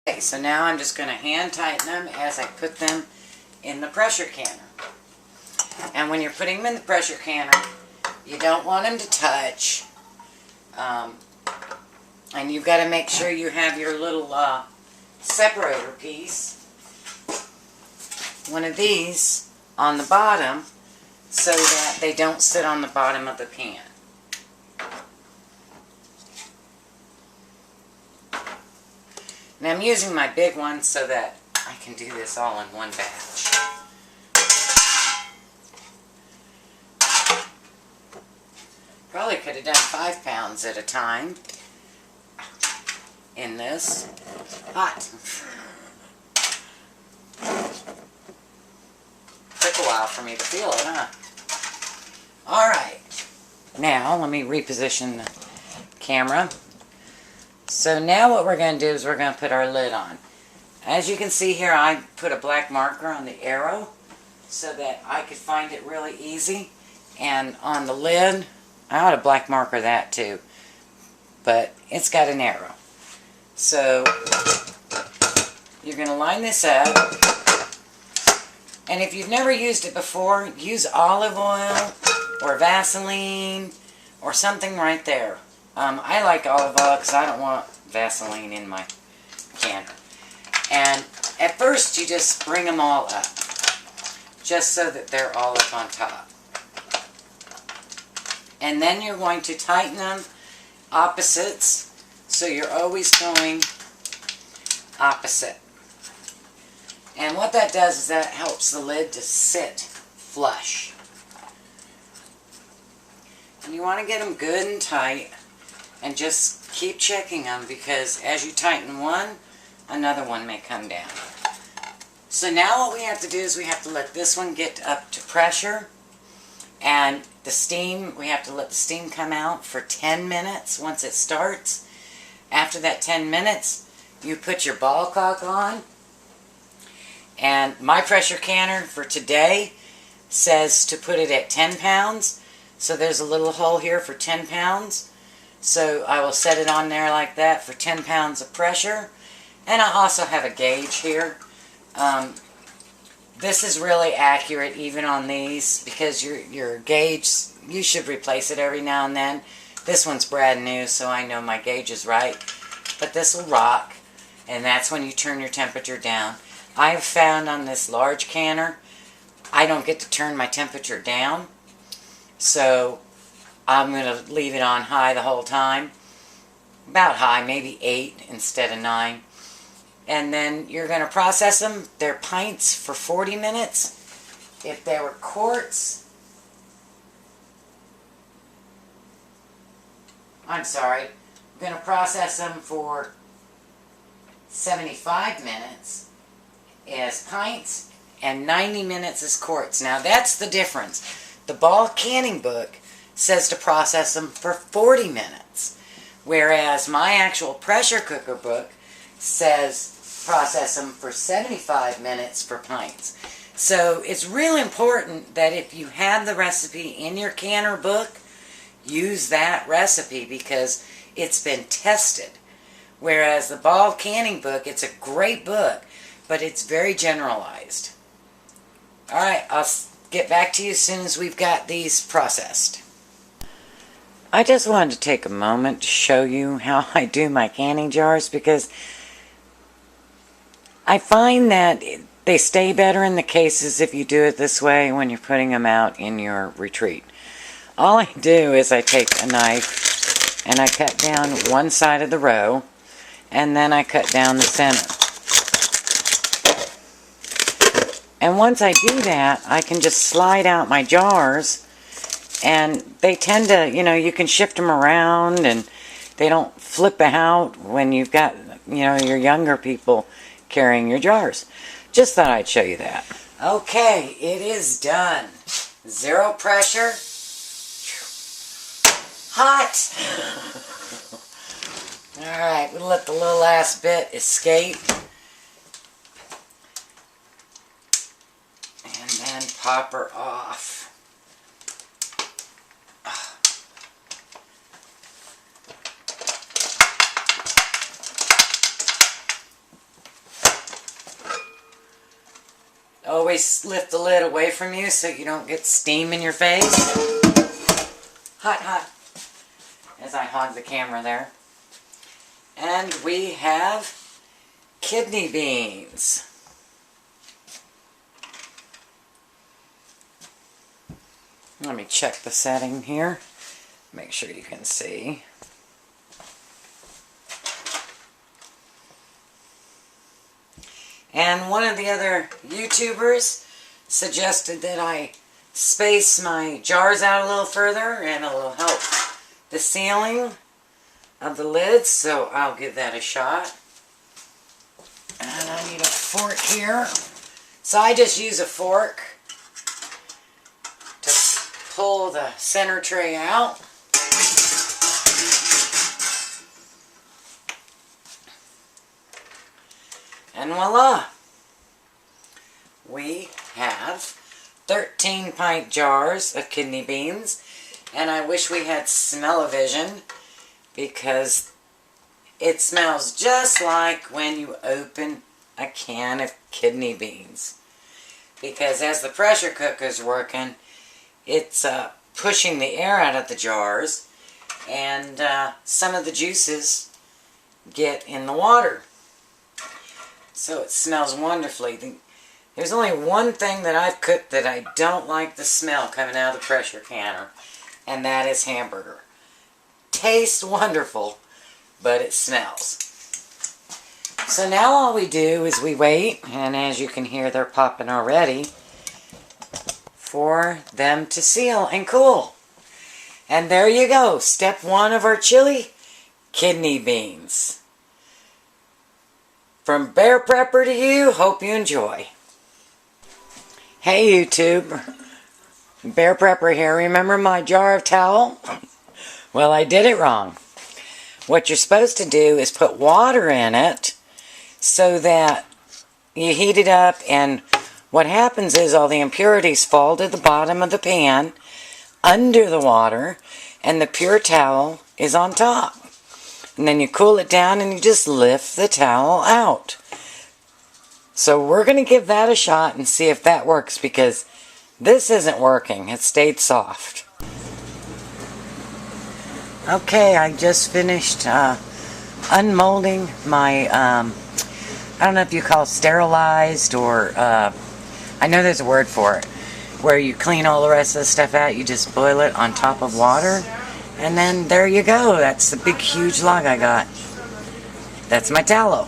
Okay, so now I'm just going to hand tighten them as I put them in the pressure canner. And when you're putting them in the pressure canner, you don't want them to touch. And you've got to make sure you have your little separator piece, one of these, on the bottom so that they don't sit on the bottom of the pan. Now I'm using my big one so that I can do this all in one batch. Probably could have done 5 pounds at a time in this. Hot. Took a while for me to feel it, huh? Alright. Now, let me reposition the camera. So now what we're going to do is we're going to put our lid on. As you can see here, I put a black marker on the arrow so that I could find it really easy. And on the lid, I ought to black marker that too. But it's got an arrow. So you're going to line this up. And if you've never used it before, use olive oil or Vaseline or something right there. I like olive oil because I don't want Vaseline in my canner. And at first you just bring them all up, just so that they're all up on top. And then you're going to tighten them opposites, so you're always going opposite. And what that does is that helps the lid to sit flush. And you want to get them good and tight. And just keep checking them, because as you tighten one, another one may come down. So now what we have to do is we have to let this one get up to pressure. And the steam, we have to let the steam come out for 10 minutes once it starts. After that 10 minutes, you put your ball cock on. And my pressure canner for today says to put it at 10 pounds. So there's a little hole here for 10 pounds. So I will set it on there like that for 10 pounds of pressure. And I also have a gauge here. This is really accurate even on these, because your gauge, you should replace it every now and then. This one's brand new, so I know my gauge is right. But this will rock, and that's when you turn your temperature down. I've found on this large canner, I don't get to turn my temperature down. So I'm going to leave it on high the whole time. About high, maybe 8 instead of 9. And then you're going to process them. They're pints for 40 minutes. If they were quarts, I'm sorry, I'm going to process them for 75 minutes as pints and 90 minutes as quarts. Now that's the difference. The ball canning book says to process them for 40 minutes, whereas my actual pressure cooker book says process them for 75 minutes for pints. So it's really important that if you have the recipe in your canner book, use that recipe, because it's been tested. Whereas the ball canning book, it's a great book, but it's very generalized. Alright, I'll get back to you as soon as we've got these processed. I just wanted to take a moment to show you how I do my canning jars, because I find that they stay better in the cases if you do it this way when you're putting them out in your retreat. All I do is I take a knife and I cut down one side of the row, and then I cut down the center. And once I do that, I can just slide out my jars. And they tend to, you can shift them around and they don't flip out when you've got, your younger people carrying your jars. Just thought I'd show you that. Okay, it is done. Zero pressure. Hot. Alright, we'll let the little last bit escape. And then pop her off. Always lift the lid away from you so you don't get steam in your face. Hot, hot. As I hog the camera there. And we have kidney beans. Let me check the setting here. Make sure you can see. And one of the other YouTubers suggested that I space my jars out a little further and it'll help the sealing of the lids, so I'll give that a shot. And I need a fork here. So I just use a fork to pull the center tray out. And voila! We have 13 pint jars of kidney beans. And I wish we had smell-o-vision because it smells just like when you open a can of kidney beans. Because as the pressure cooker's working, it's pushing the air out of the jars and some of the juices get in the water. So it smells wonderfully. There's only one thing that I've cooked that I don't like the smell coming out of the pressure canner, and that is hamburger. Tastes wonderful, but it smells. So now all we do is we wait, and as you can hear, they're popping already, for them to seal and cool. And there you go, step one of our chili, kidney beans. From Bear Prepper to you, hope you enjoy. Hey YouTube, Bear Prepper here. Remember my jar of tallow? Well, I did it wrong. What you're supposed to do is put water in it so that you heat it up, and what happens is all the impurities fall to the bottom of the pan under the water and the pure towel is on top. And then you cool it down and you just lift the towel out. So we're going to give that a shot and see if that works, because this isn't working. It stayed soft. Okay, I just finished unmolding my, I don't know if you call it sterilized or, I know there's a word for it, where you clean all the rest of the stuff out. You just boil it on top of water. And then there you go. That's the big huge log I got. That's my tallow.